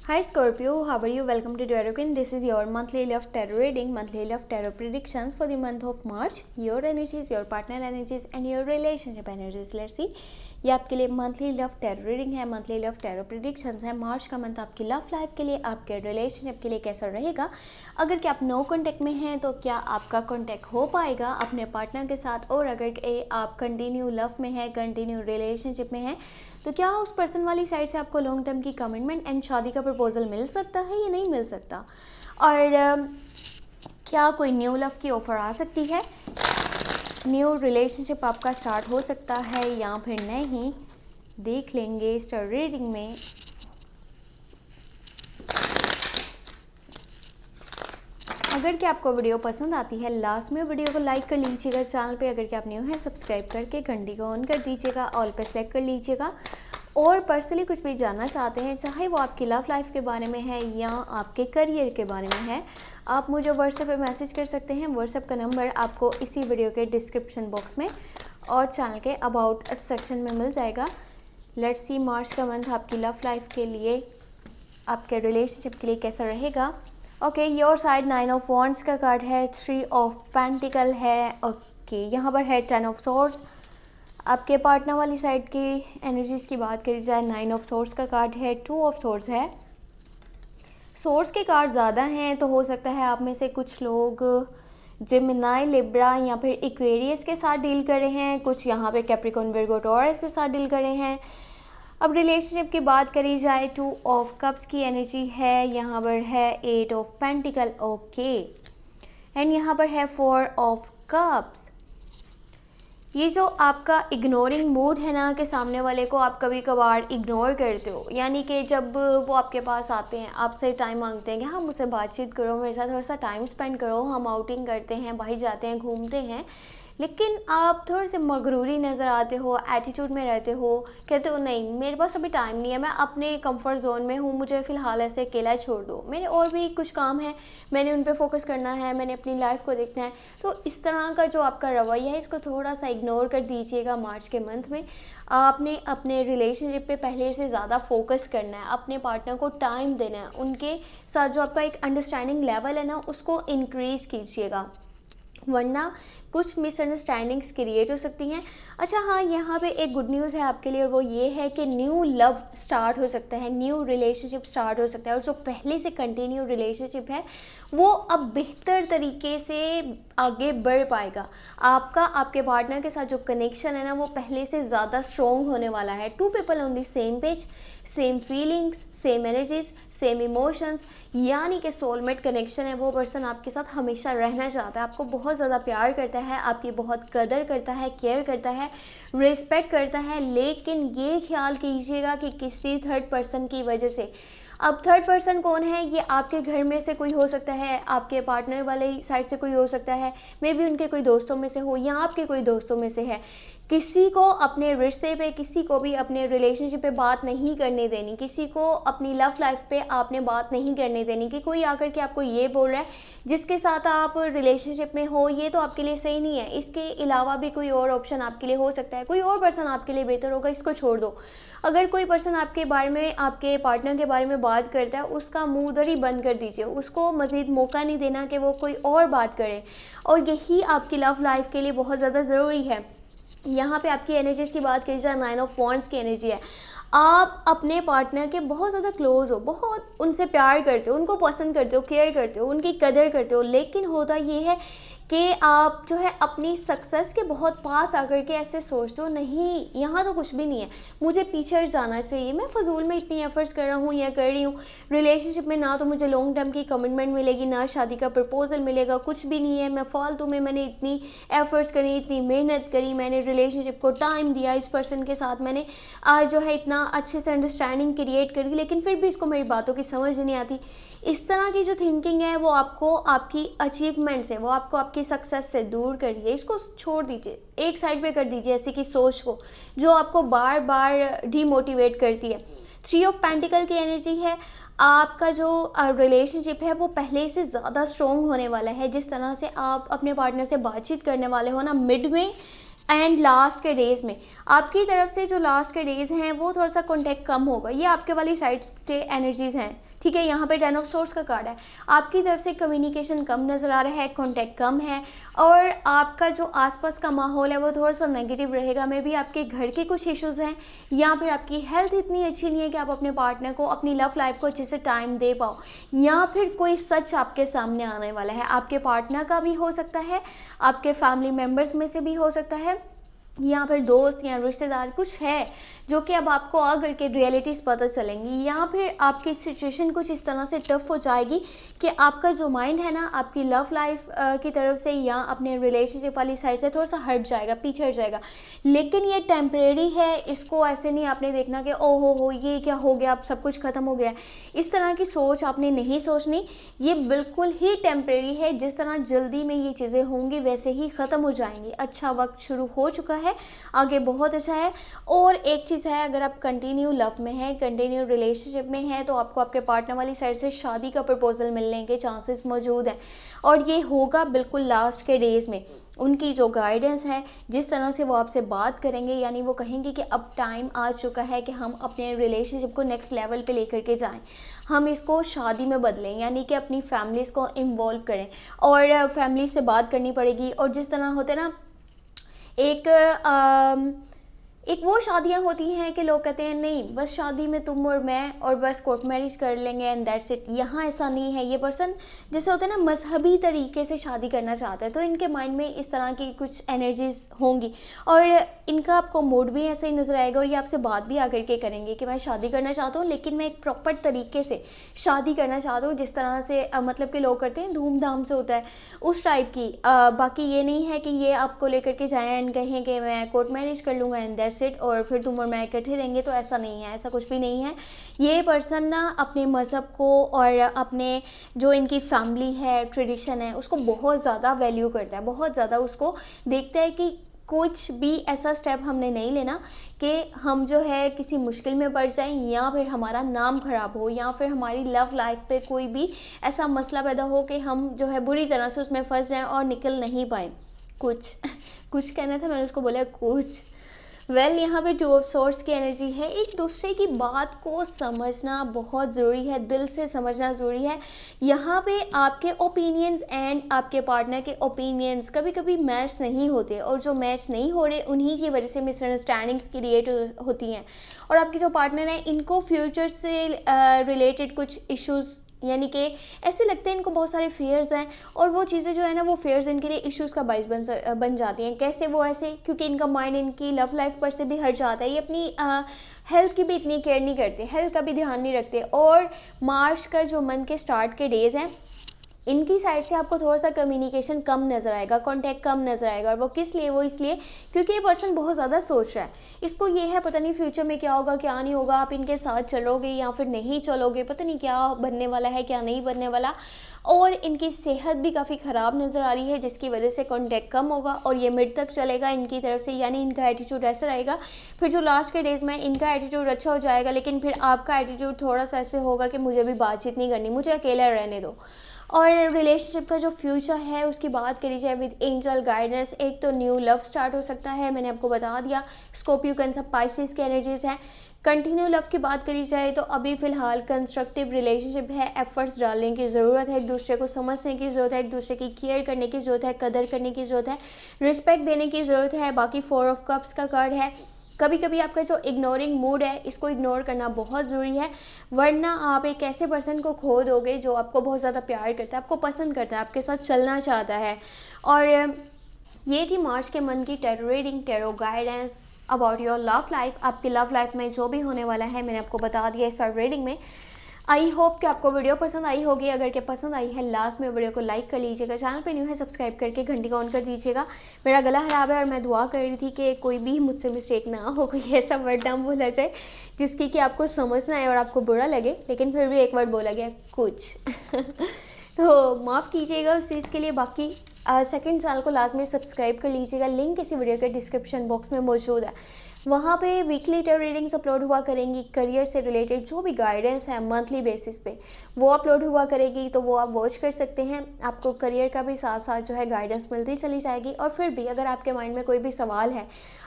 Hi Scorpio, how are you? Welcome to Tarot Queen. This is your monthly love tarot reading, monthly love tarot predictions for the month of March. Your energies, your partner energies and your relationship energies. Let's see. ये आपके लिए monthly love tarot reading है, monthly love tarot predictions है। मार्च का month आपकी love life के लिए, आपके रिलेशनशिप के लिए कैसा रहेगा। अगर क्या आप नो कॉन्टैक्ट में हैं तो क्या आपका कॉन्टैक्ट हो पाएगा अपने पार्टनर के साथ, और अगर आप कंटिन्यू लव में है, कंटिन्यू रिलेशनशिप में है तो क्या उस पर्सन वाली साइड से आपको लॉन्ग टर्म की कमिटमेंट एंड शादी का प्रपोजल मिल सकता है या नहीं मिल सकता, और क्या कोई न्यू लव की ऑफ़र आ सकती है, न्यू रिलेशनशिप आपका स्टार्ट हो सकता है या फिर नहीं, देख लेंगे इस रीडिंग में। अगर क्या आपको वीडियो पसंद आती है लास्ट में वीडियो को लाइक कर लीजिएगा। चैनल पे अगर क्या आप न्यू है सब्सक्राइब करके घंटी को ऑन कर दीजिएगा, ऑल पे सेलेक्ट कर लीजिएगा। और पर्सनली कुछ भी जानना चाहते हैं, चाहे वो आपकी लव लाइफ के बारे में है या आपके करियर के बारे में है, आप मुझे व्हाट्सएप पे मैसेज कर सकते हैं। व्हाट्सएप का नंबर आपको इसी वीडियो के डिस्क्रिप्शन बॉक्स में और चैनल के अबाउट सेक्शन में मिल जाएगा। लेट्स सी मार्च का मंथ आपकी लव लाइफ के लिए, आपके रिलेशनशिप के लिए कैसा रहेगा। Okay, your side 9 of wands का कार्ड है, 3 ऑफ पेंटिकल है। ओके, यहाँ पर है 10 ऑफ सोर्स। आपके पार्टनर वाली साइड की एनर्जीज की बात करी जाए, 9 ऑफ सोर्स का कार्ड है, 2 ऑफ सोर्स है। सोर्स के कार्ड ज़्यादा हैं तो हो सकता है आप में से कुछ लोग जेमिनाई, लिब्रा या फिर इक्वेरियस के साथ डील कर रहे हैं, कुछ यहाँ पे कैप्रिकॉर्न, विर्गो, टॉरस के साथ डील कर रहे हैं। अब रिलेशनशिप की बात करी जाए, 2 ऑफ कप्स की एनर्जी है, यहाँ पर है 8 ऑफ पेंटिकल। ओके, एंड यहाँ पर है 4 ऑफ कप्स। ये जो आपका इग्नोरिंग मूड है ना, कि सामने वाले को आप कभी कभार इग्नोर करते हो, यानी कि जब वो आपके पास आते हैं, आपसे टाइम मांगते हैं कि हाँ मुझसे बातचीत करो, मेरे साथ थोड़ा सा टाइम स्पेंड करो, हम आउटिंग करते हैं, बाहर जाते हैं, घूमते हैं, लेकिन आप थोड़े से मगरूरी नज़र आते हो, एटीट्यूड में रहते हो, कहते हो नहीं मेरे पास अभी टाइम नहीं है, मैं अपने कंफर्ट जोन में हूँ, मुझे फ़िलहाल ऐसे अकेला छोड़ दो, मेरे और भी कुछ काम है, मैंने उन पे फोकस करना है, मैंने अपनी लाइफ को देखना है। तो इस तरह का जो आपका रवैया है, इसको थोड़ा सा इग्नोर कर दीजिएगा मार्च के मंथ में। आपने अपने रिलेशनशिप पे पहले से ज़्यादा फोकस करना है, अपने पार्टनर को टाइम देना है, उनके साथ जो आपका एक अंडरस्टैंडिंग लेवल है ना उसको इंक्रीज़ कीजिएगा, वरना कुछ मिसअंडरस्टैंडिंग्स क्रिएट हो सकती हैं। अच्छा हाँ, यहाँ पे एक गुड न्यूज़ है आपके लिए, और वो ये है कि न्यू लव स्टार्ट हो सकता है, न्यू रिलेशनशिप स्टार्ट हो सकता है, और जो पहले से कंटिन्यू रिलेशनशिप है वो अब बेहतर तरीके से आगे बढ़ पाएगा। आपका आपके पार्टनर के साथ जो कनेक्शन है ना वो पहले से ज़्यादा स्ट्रॉन्ग होने वाला है। 2 people on the same page, same feelings, same energies, same emotions, यानी कि सोलमेट कनेक्शन है। वो पर्सन आपके साथ हमेशा रहना चाहता है, आपको बहुत ज़्यादा प्यार करता है, आपकी बहुत कदर करता है, केयर करता है, रिस्पेक्ट करता है, लेकिन ये ख्याल कीजिएगा कि किसी थर्ड पर्सन की वजह से। अब थर्ड पर्सन कौन है? ये आपके घर में से कोई हो सकता है, आपके पार्टनर वाले साइड से कोई हो सकता है, मे बी उनके कोई दोस्तों में से हो या आपके कोई दोस्तों में से है। किसी को अपने रिश्ते पे, किसी को भी अपने रिलेशनशिप पे बात नहीं करने देनी, किसी को अपनी लव लाइफ पे आपने बात नहीं करने देनी कि कोई आकर के आपको ये बोल रहा है जिसके साथ आप रिलेशनशिप में हो ये तो आपके लिए सही नहीं है, इसके अलावा भी कोई और ऑप्शन आपके लिए हो सकता है, कोई और पर्सन आपके लिए बेहतर होगा, इसको छोड़ दो। अगर कोई पर्सन आपके बारे में, आपके पार्टनर के बारे में बात करता है, उसका मुंह उधर ही बंद कर दीजिए, उसको मज़ीद मौका नहीं देना कि वो कोई और बात करे, और यही आपकी लव लाइफ के लिए बहुत ज़्यादा ज़रूरी है। यहाँ पे आपकी एनर्जीज़ की बात की जाए, 9 ऑफ वॉन्ड्स की एनर्जी है। आप अपने पार्टनर के बहुत ज़्यादा क्लोज हो, बहुत उनसे प्यार करते हो, उनको पसंद करते हो, केयर करते हो, उनकी कदर करते हो, लेकिन होता ये है कि आप जो है अपनी सक्सेस के बहुत पास आकर के ऐसे सोचते हो नहीं यहाँ तो कुछ भी नहीं है, मुझे पीछे हट जाना चाहिए, मैं फ़जूल में इतनी एफर्ट्स कर रहा हूँ या कर रही हूँ रिलेशनशिप में, ना तो मुझे लॉन्ग टर्म की कमिटमेंट मिलेगी, ना शादी का प्रपोजल मिलेगा, कुछ भी नहीं है, मैं फालतू में मैंने इतनी एफर्ट्स करी, इतनी मेहनत करी, मैंने रिलेशनशिप को टाइम दिया, इस पर्सन के साथ मैंने आज जो है इतना अच्छे से अंडरस्टैंडिंग क्रिएट करी, लेकिन फिर भी इसको मेरी बातों की समझ नहीं आती। इस तरह की जो थिंकिंग है वो आपको आपकी अचीवमेंट से, वो आपको आपकी सक्सेस से दूर करिए, इसको छोड़ दीजिए, एक साइड पे कर दीजिए ऐसी की सोच को जो आपको बार बार डीमोटिवेट करती है। 3 ऑफ पेंटिकल की एनर्जी है, आपका जो रिलेशनशिप है वो पहले से ज़्यादा स्ट्रॉन्ग होने वाला है। जिस तरह से आप अपने पार्टनर से बातचीत करने वाले हो ना, मिड में एंड लास्ट के डेज़ में आपकी तरफ से जो लास्ट के डेज़ हैं वो थोड़ा सा कॉन्टैक्ट कम होगा, ये आपके वाली साइड से एनर्जीज़ हैं, ठीक है। यहाँ पे 10 ऑफ सोर्स का कार्ड है, आपकी तरफ से कम्युनिकेशन कम नज़र आ रहा है, कॉन्टैक्ट कम है, और आपका जो आसपास का माहौल है वो थोड़ा सा नेगेटिव रहेगा। मे बी आपके घर के कुछ इश्यूज़ हैं, या फिर आपकी हेल्थ इतनी अच्छी नहीं है कि आप अपने पार्टनर को, अपनी लव लाइफ को अच्छे से टाइम दे पाओ, या फिर कोई सच आपके सामने आने वाला है, आपके पार्टनर का भी हो सकता है, आपके फैमिली मेम्बर्स में से भी हो सकता है, या फिर दोस्त या रिश्तेदार कुछ है जो कि अब आपको आकर के रियलिटीज़ पता चलेंगी, या फिर आपकी सिचुएशन कुछ इस तरह से टफ हो जाएगी कि आपका जो माइंड है ना आपकी लव लाइफ की तरफ से या अपने रिलेशनशिप वाली साइड से थोड़ा सा हट जाएगा, पीछे हट जाएगा। लेकिन ये टेम्परेरी है, इसको ऐसे नहीं आपने देखना कि ओ हो ये क्या हो गया, अब सब कुछ ख़त्म हो गया। इस तरह की सोच आपने नहीं सोचनी, ये बिल्कुल ही टेम्परेरी है। जिस तरह जल्दी में ये चीज़ें होंगी वैसे ही ख़त्म हो जाएंगी। अच्छा वक्त शुरू हो चुका है, आगे बहुत अच्छा है। और एक चीज़ है, अगर आप कंटिन्यू लव में हैं, कंटिन्यू रिलेशनशिप में हैं, तो आपको आपके पार्टनर वाली साइड से शादी का प्रपोजल मिलने के चांसेस मौजूद हैं, और ये होगा बिल्कुल लास्ट के डेज़ में। उनकी जो गाइडेंस है, जिस तरह से वो आपसे बात करेंगे, यानी वो कहेंगे कि अब टाइम आ चुका है कि हम अपने रिलेशनशिप को नेक्स्ट लेवल पे लेकर के जाएं, हम इसको शादी में बदलें, यानी कि अपनी फैमिलीज़ को इन्वॉल्व करें, और फैमिली से बात करनी पड़ेगी। और जिस तरह होते ना एक वो शादियां होती हैं कि लोग कहते हैं नहीं बस शादी में तुम और मैं और बस कोर्ट मैरिज कर लेंगे एंड दैट्स इट। यहाँ ऐसा नहीं है। ये पर्सन जैसे होते हैं ना मजहबी तरीके से शादी करना चाहता है, तो इनके माइंड में इस तरह की कुछ एनर्जीज होंगी, और इनका आपको मूड भी ऐसे ही नज़र आएगा, और ये आपसे बात भी आकर के करेंगे कि मैं शादी करना चाहता हूँ, लेकिन मैं एक प्रॉपर तरीके से शादी करना चाहता हूँ, जिस तरह से मतलब कि लोग करते हैं धूमधाम से होता है उस टाइप की। बाकी ये नहीं है कि ये आपको लेकर के जाएँ एंड कहें कि मैं कोर्ट मैरिज कर लूँगा एंड दैट्स इट, और फिर तुम और मैं इकट्ठे रहेंगे, तो ऐसा नहीं है, ऐसा कुछ भी नहीं है। ये पर्सन ना अपने मज़हब को और अपने जो इनकी फैमिली है, ट्रेडिशन है, उसको बहुत ज़्यादा वैल्यू करता है, बहुत ज़्यादा उसको देखता है कि कुछ भी ऐसा स्टेप हमने नहीं लेना कि हम जो है किसी मुश्किल में पड़ जाएं, या फिर हमारा नाम ख़राब हो, या फिर हमारी लव लाइफ पे कोई भी ऐसा मसला पैदा हो कि हम जो है बुरी तरह से उसमें फंस जाएं और निकल नहीं पाएँ। कुछ कहना था, मैंने उसको बोला कुछ। यहाँ पे 2 ऑफ सोर्स की एनर्जी है। एक दूसरे की बात को समझना बहुत ज़रूरी है, दिल से समझना ज़रूरी है। यहाँ पे आपके ओपिनियंस एंड आपके पार्टनर के ओपिनियंस कभी कभी मैच नहीं होते, और जो मैच नहीं हो रहे उन्हीं की वजह से मिसअंडरस्टैंडिंग्स क्रिएट होती हैं। और आपके जो पार्टनर हैं इनको फ्यूचर से रिलेटेड कुछ इश्यूज़, यानी कि ऐसे लगते हैं इनको बहुत सारे फेयर्स हैं, और वो चीज़ें जो है ना वो फेयर्स इनके लिए इश्यूज़ का बाइस बन जाती हैं। कैसे वो ऐसे, क्योंकि इनका माइंड इनकी लव लाइफ पर से भी हट जाता है। ये अपनी हेल्थ की भी इतनी केयर नहीं करते, हेल्थ का भी ध्यान नहीं रखते। और मार्च का जो मंथ के स्टार्ट के डेज़ हैं, इनकी साइड से आपको थोड़ा सा कम्युनिकेशन कम नज़र आएगा, कांटेक्ट कम नज़र आएगा। और वो किस लिए, वो इसलिए क्योंकि ये पर्सन बहुत ज़्यादा सोच रहा है। इसको ये है पता नहीं फ्यूचर में क्या होगा क्या नहीं होगा, आप इनके साथ चलोगे या फिर नहीं चलोगे, पता नहीं क्या बनने वाला है क्या नहीं बनने वाला। और इनकी सेहत भी काफ़ी ख़राब नज़र आ रही है, जिसकी वजह से कांटेक्ट कम होगा, और ये मिड तक चलेगा इनकी तरफ से, यानी इनका एटीट्यूड ऐसा रहेगा। फिर जो लास्ट के डेज़ में इनका एटीट्यूड अच्छा हो जाएगा, लेकिन फिर आपका एटीट्यूड थोड़ा सा ऐसे होगा कि मुझे भी बातचीत नहीं करनी, मुझे अकेला रहने दो। और रिलेशनशिप का जो फ्यूचर है उसकी बात करी जाए विद एंजल गाइडेंस, एक तो न्यू लव स्टार्ट हो सकता है, मैंने आपको बता दिया। स्कॉर्पियो कैंसर पाइसेस की एनर्जीज हैं। कंटिन्यू लव की बात करी जाए तो अभी फ़िलहाल कंस्ट्रक्टिव रिलेशनशिप है, एफर्ट्स डालने की ज़रूरत है, एक दूसरे को समझने की ज़रूरत है, एक दूसरे की केयर करने की ज़रूरत है, कदर करने की ज़रूरत है, रिस्पेक्ट देने की ज़रूरत है। बाकी 4 ऑफ कप्स का कार्ड है। कभी कभी आपका जो इग्नोरिंग मूड है इसको इग्नोर करना बहुत ज़रूरी है, वरना आप एक ऐसे पर्सन को खो दोगे जो आपको बहुत ज़्यादा प्यार करता है, आपको पसंद करता है, आपके साथ चलना चाहता है। और ये थी मार्च के मंथ की tarot reading, tarot guidance about your love life. आपकी लव लाइफ में जो भी होने वाला है मैंने आपको बता दिया इस रीडिंग में। आई होप कि आपको वीडियो पसंद आई होगी। अगर के पसंद आई है लास्ट में वीडियो को लाइक कर लीजिएगा, चैनल पे न्यू है सब्सक्राइब करके घंटी को ऑन कर दीजिएगा। मेरा गला खराब है और मैं दुआ कर रही थी कि कोई भी मुझसे मिस्टेक ना हो, कोई ऐसा वर्ड ना बोला जाए जिसकी कि आपको समझना है और आपको बुरा लगे, लेकिन फिर भी एक वर्ड बोला गया कुछ तो माफ़ कीजिएगा उस चीज़ के लिए। बाकी सेकंड चैनल को लास्ट में सब्सक्राइब कर लीजिएगा, लिंक इसी वीडियो के डिस्क्रिप्शन बॉक्स में मौजूद है। वहाँ पे वीकली टैरो रीडिंग्स अपलोड हुआ करेंगी, करियर से रिलेटेड जो भी गाइडेंस है मंथली बेसिस पे वो अपलोड हुआ करेगी, तो वो आप वॉच कर सकते हैं। आपको करियर का भी साथ साथ जो है गाइडेंस मिलती चली जाएगी। और फिर भी अगर आपके माइंड में कोई भी सवाल है,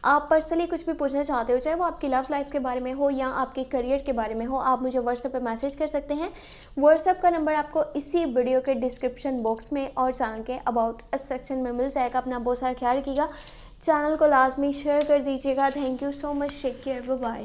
आप पर्सनली कुछ भी पूछना चाहते हो, चाहे वो आपकी लव लाइफ के बारे में हो या आपके करियर के बारे में हो, आप मुझे व्हाट्सएप पे मैसेज कर सकते हैं। व्हाट्सएप का नंबर आपको इसी वीडियो के डिस्क्रिप्शन बॉक्स में और चैनल के अबाउट अस सेक्शन में मिल जाएगा। अपना बहुत सारा ख्याल रखिएगा, चैनल को लाजमी शेयर कर दीजिएगा। Thank you so much, take care, bye bye.